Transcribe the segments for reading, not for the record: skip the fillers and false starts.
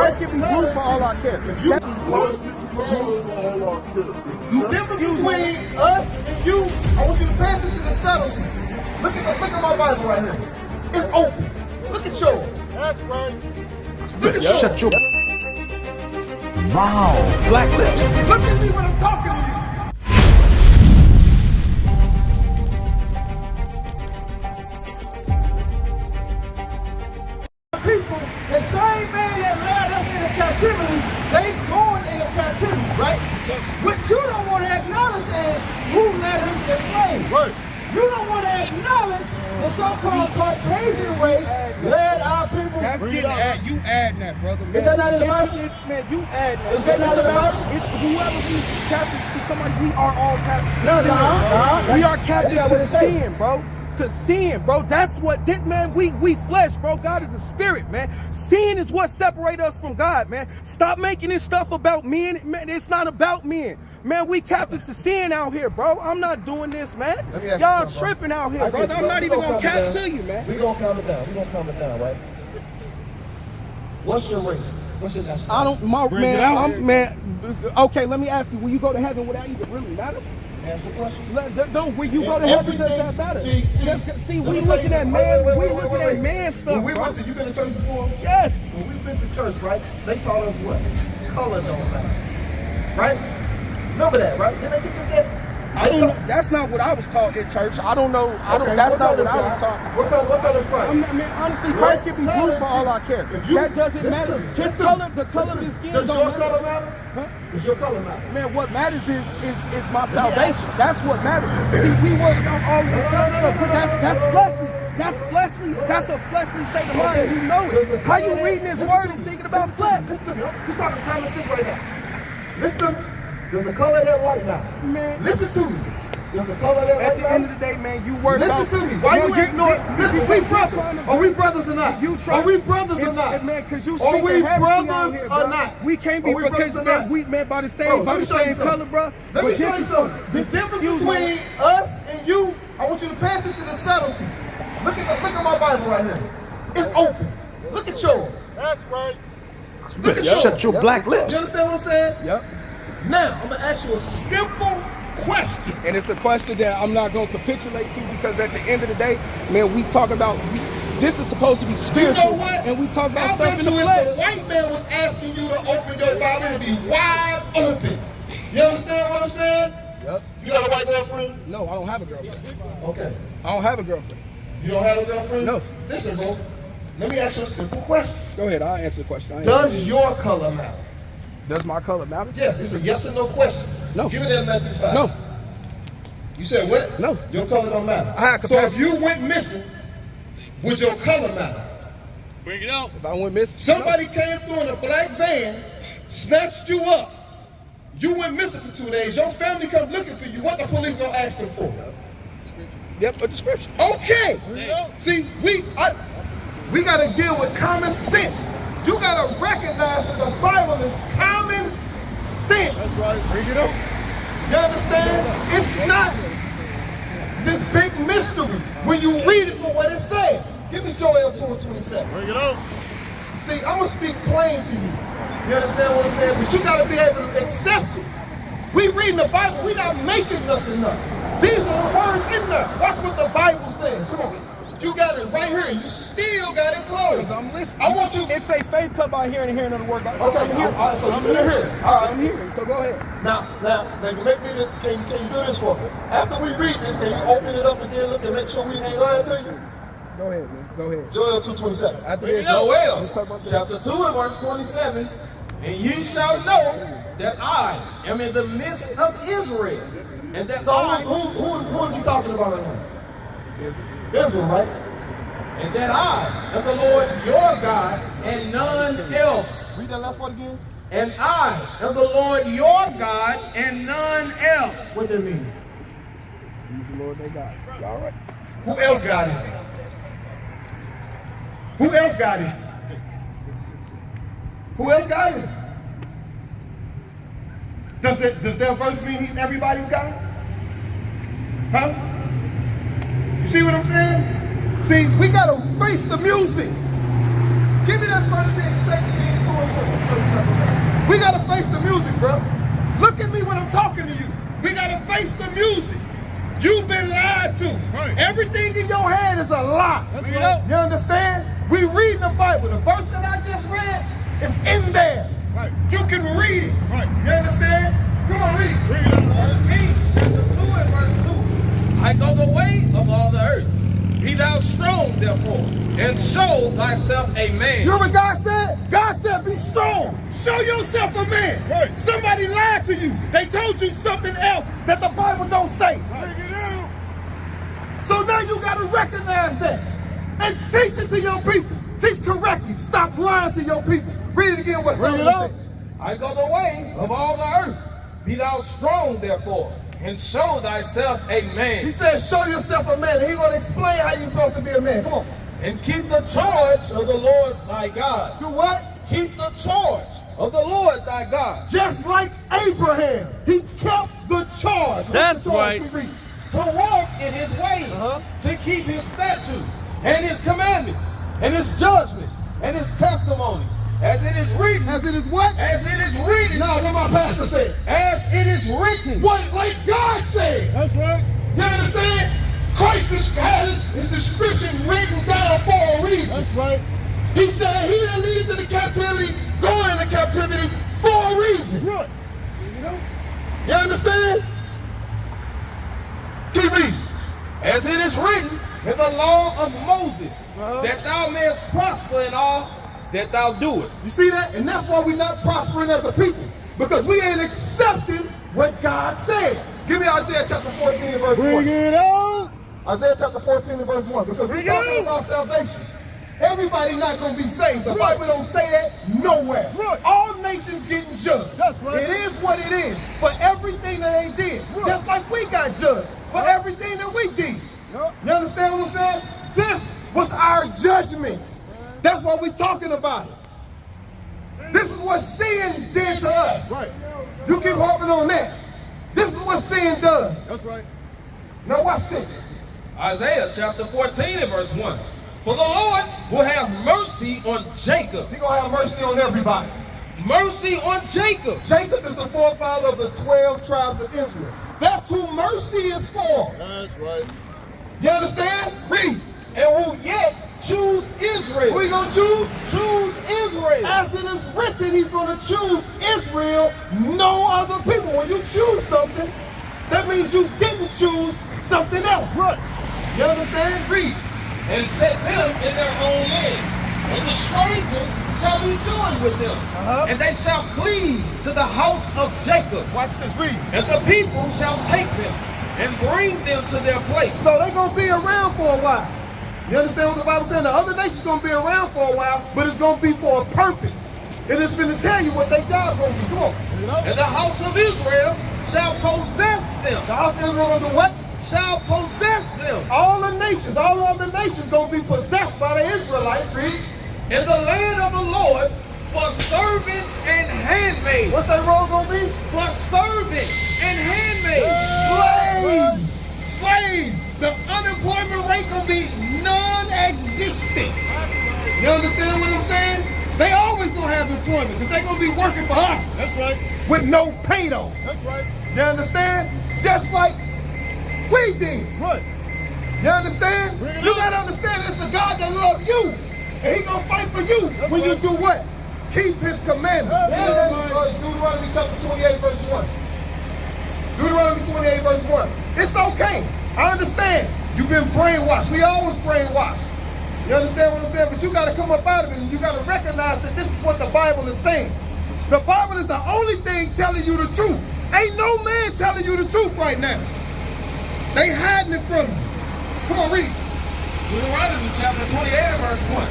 Christ give me room for all our care. The difference between us and you, I want you to pay attention to the subtleties. Look at my Bible right here. It's open. Look at yours. That's right. Look at yours. Shut your... Wow. Black lips. Look at me when I'm talking to you. People, the same man that led us into captivity, they going into captivity, right? What you don't want to acknowledge is who led us as slaves. Right. You don't want to acknowledge the so-called Caucasian race led our people. That's getting at you adding that, brother. Man. Is that not in the Bible? It's man, you adding that. Is that not in the Bible? It's whoever we captives to somebody, we are all captives to sin, no. bro. We are captives That's what to it says. sin, bro. To sin, bro. That's what did, man. We flesh, bro. God is a spirit, man. Sin is what separates us from God, man. Stop making this stuff about men. Man, it's not about men. Man, we captives to sin out here, bro. I'm not doing this, man. Y'all tripping out here, bro. I'm not even gonna cap to you, man. We gonna calm it down. We gonna calm it down, right? What's your race? What's your nationality? I don't, man. Okay, let me ask you. Will you go to heaven without even really matter? Ask the question. Don't. When you go to heaven, does that matter? See, we looking at man. We looking at man stuff. When we went to, you been to church before? Yes. When we've been to church, right? They taught us what? Color don't matter, right? Remember that, right? Didn't they teach us that? That's not what I was taught in church. I don't know. That's not what I was taught. What color is Christ? I mean, honestly, Christ give me blue for all I care. That doesn't matter. His color, the color of his skin. Does your color matter? Huh? Does your color matter? Man, what matters is my salvation. That's what matters. We work on all this other stuff, but that's fleshly. That's fleshly. That's a fleshly state of mind, and you know it. How you reading this word and thinking about flesh? Listen to me. We're talking common sense right now. Listen to me. Does the color of that light matter? Man, listen to me. Does the color of that light at matter? the end of the day, man, you work Listen out. to me. Why you ignoring? Listen, we brothers. Are we brothers or not? Are we brothers or not? Man, because you Are we brothers or not? We can't be because man, by the same color, bro. Let me show you something. The difference between us and you, I want you to pay attention to the subtleties. Look at my Bible right here. It's open. Look at yours. That's right. Look at yours. Shut your black lips. You understand what I'm saying? Yep. Now, I'm going to ask you a simple question. And it's a question that I'm not going to capitulate to because at the end of the day, man, we talk about, this is supposed to be spiritual. You know what? And we talk about I stuff bet in the you flesh. if the white man was asking you to open your Bible, it'd be wide open. You understand what I'm saying? Yep. You got a white girlfriend? No, I don't have a girlfriend. Okay. I don't have a girlfriend. You don't have a girlfriend? No. Listen, bro. Let me ask you a simple question. Go ahead, I'll answer the question. Does your color matter? Does my color matter? Yes, it's a yes or no question. No. Give it that Matthew 5. No. You said what? No. Your color don't matter. I had So if capacity. you went missing, would your color matter? Bring it out. If I went missing. Somebody came through in a black van, snatched you up. You went missing for 2 days. Your family come looking for you. What the police gonna ask them for? Yep, a description. Okay. See, we gotta deal with common sense. You gotta recognize that the Bible is common sense. That's right. Bring it up. You understand? It's not this big mystery when you read it for what it says. Give me Joel 2:27. Bring it up. See, I'm gonna speak plain to you. You understand what I'm saying? But you gotta be able to accept it. We reading the Bible, we not making nothing up. These are the words in there. Watch what the Bible says. Come on. You got it right here. You still got it closed. I'm listening. I want you. It say faith come by hearing and hearing of the word. So Okay, I'm here. all right, so I'm you're here. hearing. All right. I'm hearing. So go ahead. Now, make me this. Can you do this for me? After we read this, can you open it up again, look and make sure we ain't lying to you? Go ahead, man. Go ahead. Joel 2:27. After this, Joel, let's talk about that. chapter 2 and verse 27, and you shall know that I am in the midst of Israel, and that So I, who is he talking about right now? Israel, right? and that I am the Lord your God, and none else. Read that last part again. And I am the Lord your God, and none else. What that mean? He's the Lord they got. You all right? Who else God is he? Who else God is he? Who else God is he? Does that verse mean he's everybody's God? Huh? You see what I'm saying? See, we gotta face the music. Give me that verse 10, 2 Kings 2 and 4. to you. We gotta face the music. You've been lied to. Right. Everything in your head is a lie. That's Bring it right. up. You understand? We reading the Bible. The verse that I just read is in there. Right. You can read it. Right. You understand? Come on, read it. Bring it out. Kings chapter 2 and verse 2. I go the way of all the earth. Be thou strong, therefore, and show thyself a man. You hear what God said? God said, be strong. Show yourself a man. Right. Somebody lied to you. They told you something else that the Bible don't say. Bring it out. So now you got to recognize that and teach it to your people. Teach correctly. Stop lying to your people. Read it again. What Bring it Solomon up. said. I go the way of all the earth. Be thou strong, therefore, and show thyself a man. He said, show yourself a man. He's going to explain how you're supposed to be a man. Come on. And keep the charge of the Lord thy God. Do what? Keep the charge of the Lord thy God. Just like Abraham. He kept the charge. What's That's the charge right. we read? To walk in his ways, to keep his statutes, and his commandments, and his judgments, and his testimonies, as it is written. As it is what? As it is written. No, what my pastor said. As it is written. What, like God said. That's right. You understand? Christ had his description written down for a reason. That's right. He said, he that leads into captivity, go into captivity for a reason. Right. You understand? Keep reading. As it is written in the law of Moses, that thou mayest prosper in all that thou doest. You see that? And that's why we're not prospering as a people. Because we ain't accepting what God said. Give me Isaiah chapter 14 and verse 1. Bring it out. Isaiah chapter 14 and verse 1. Because we're talking about salvation. Everybody not going to be saved. The Bible don't say that nowhere. Right. All nations getting judged. That's right. It is what it is for everything that they did. Right. Just like we got judged for everything that we did. Yep. You understand what I'm saying? This was our judgment. That's why we're talking about it. This is what sin did to us. Right. You keep harping on that. This is what sin does. That's right. Now watch this. Isaiah chapter 14 and verse 1. For the Lord will have mercy on Jacob. He's going to have mercy on everybody. Mercy on Jacob. Jacob is the forefather of the 12 tribes of Israel. That's who mercy is for. That's right. You understand? Read. And will yet choose Israel. Who he going to choose? Choose Israel. As it is written, he's going to choose Israel, no other people. When you choose something, that means you didn't choose something else. Right. You understand? Read. And set them in their own land. And the strangers shall be joined with them. And they shall cleave to the house of Jacob. Watch this. Read. And the people shall take them and bring them to their place. So they're going to be around for a while. You understand what the Bible says? The other nations going to be around for a while, but it's going to be for a purpose. It is finna tell you what their job going to be. Come on. And the house of Israel shall possess them. The house of Israel going to do what? Shall possess them. All the nations, all the other nations going to be possessed by the Israelites. Read. In the land of the Lord for servants and handmaids. What's that role going to be? For servants and handmaids. Slaves. Slaves. The unemployment rate going to be non-existent. You understand what I'm saying? They always going to have employment because they're going to be working for us That's right. with no pay though. That's right. You understand? Just like we did. Right. You understand? Bring it You up. got to understand it's a God that loves you. And he going to fight for you That's when you right. do what? Keep his commandments. That's right. Deuteronomy chapter 28 verse 1. Deuteronomy 28 verse 1. It's okay. I understand. You've been brainwashed. We always brainwashed. You understand what I'm saying? But you got to come up out of it and you got to recognize that this is what the Bible is saying. The Bible is the only thing telling you the truth. Ain't no man telling you the truth right now. They hiding it from you. Come on, read. Deuteronomy chapter 28 verse 1.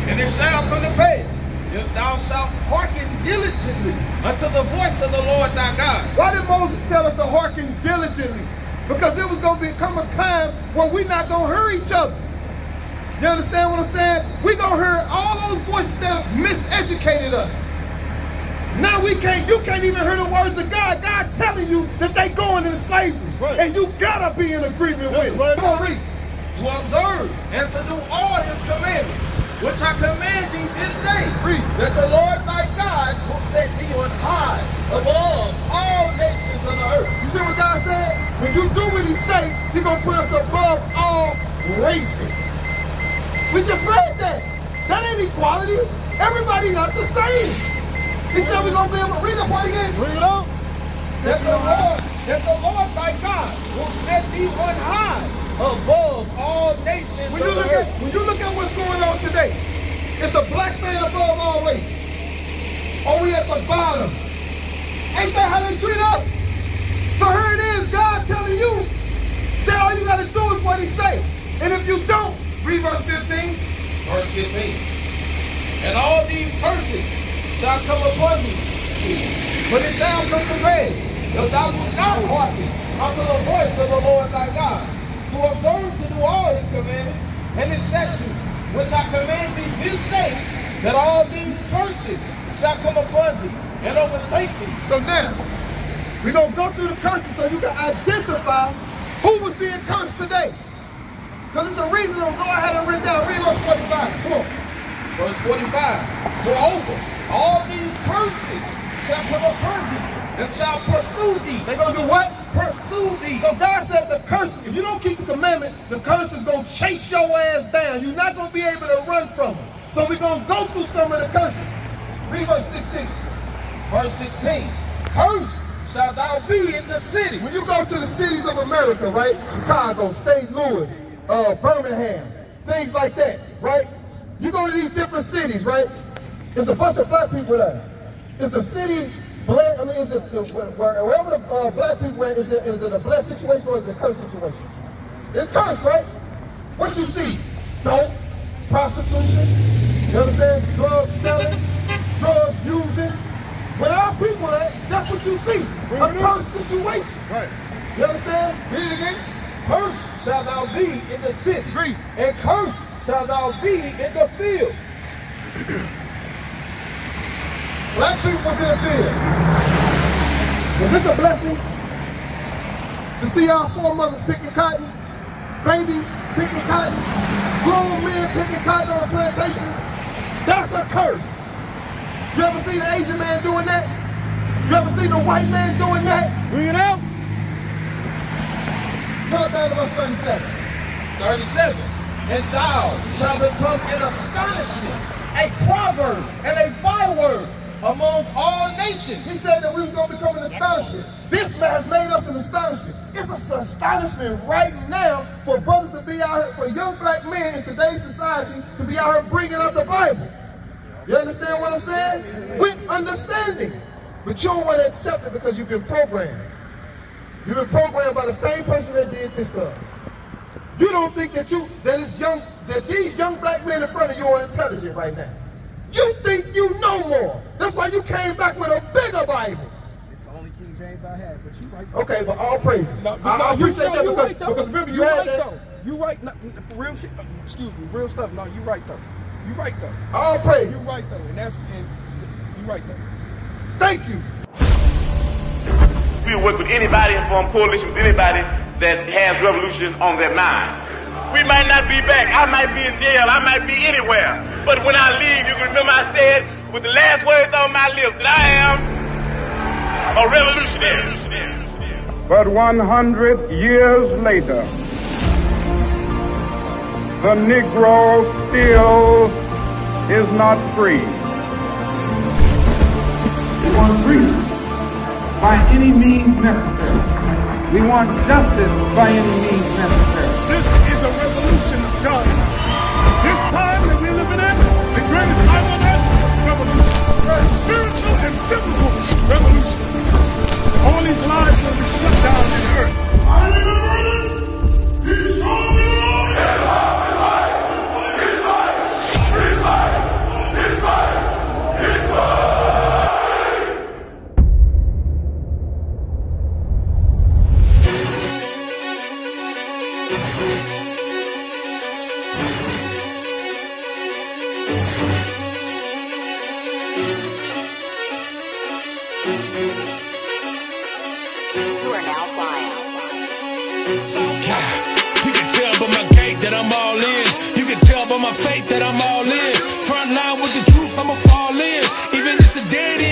And it shall come to pass, if thou shalt hearken diligently unto the voice of the Lord thy God. Why did Moses tell us to hearken diligently? Because it was going to become a time when we're not going to hear each other. You understand what I'm saying? We're going to hear all those voices that miseducated us. Now you can't even hear the words of God. God telling you that they going into slavery. Right. And you got to be in agreement with it. right. Come on, read. To observe and to do all his commandments, which I command thee this day, Read. that the Lord thy God will set thee on high above all nations of the earth. You see He's going to put us above all races. We just read that. That ain't equality. Everybody not the same. He said we're going to be able to read that part again. Bring it up. That the Lord thy God will set thee on high above all nations. When you look at what's going on today, is the black man above all races? Or we at the bottom? Ain't that how they treat us? So here it is, God telling you that all you got to do is what he say. And if you don't, read verse 15. Verse 15. And all these curses shall come upon thee. But it shall come to pass, if thou wilt not hearken unto the voice of the Lord thy God, to observe to do all his commandments and his statutes, which I command thee this day, that all these curses shall come upon thee and overtake thee. So now, we're going to go through the curses so you can identify who was being cursed today. Because it's a reason the Lord had it written down. Read verse 45. Come on. Verse 45. Moreover, all these curses shall come upon thee and shall pursue thee. They're going to do what? Pursue thee. So God said the curses, if you don't keep the commandment, the curse is going to chase your ass down. You're not going to be able to run from them. So we're going to go through some of the curses. Read verse 16. Verse 16. Cursed shalt thou be in the city. When you go to the cities of America, right? Chicago, St. Louis, Birmingham, things like that, right? You go to these different cities, right? There's a bunch of black people there. Is the city blessed? I mean, is it wherever the black people are, is it a blessed situation or is it a cursed situation? It's cursed, right? What you see? Dope, prostitution, you understand? Drug selling, drug using. When our people are, that's what you see. A cursed situation. Right. You understand? Read it again. Cursed shalt thou be in the city, Read. and cursed shalt thou be in the field. Black people was in the field. Was this a blessing? To see our foremothers picking cotton, babies picking cotton, grown men picking cotton on a plantation? That's a curse. You ever seen the Asian man doing that? You ever seen the white man doing that? Bring it out. Go down to verse 37. 37. And thou shalt become an astonishment, a proverb, and a byword among all nations. He said that we was going to become an astonishment. This man has made us an astonishment. It's an astonishment right now for brothers to be out here, for young black men in today's society to be out here bringing up the Bible. You understand what I'm saying? With understanding. But you don't want to accept it because you've been programmed. You've been programmed by the same person that did this to us. You don't think that these young black men in front of you are intelligent right now. You think you know more. That's why you came back with a bigger Bible. It's the only King James I had, but you right. Okay, but all praises. I appreciate that because remember you had that. You right. No, for real shit. Excuse me, real stuff. No, you right though. You right though. All praise. You right though, and you right though. Thank you. We'll work with anybody and form coalition with anybody that has revolution on their mind. We might not be back. I might be in jail. I might be anywhere. But when I leave, you can remember I said with the last words on my lips that I am a revolutionary. But 100 years later, the Negro still is not free. We want freedom by any means necessary. We want justice by any means necessary. This is a revolution of God. This time that we're living in, the greatest I will have revolution. Spiritual and biblical revolution. All these lives will be shut down in earth. I am a brother. He's strong in the Lord. You can tell by my gait that I'm all in. You can tell by my faith that I'm all in. Front line with the truth, I'ma fall in. Even if it's a dead end.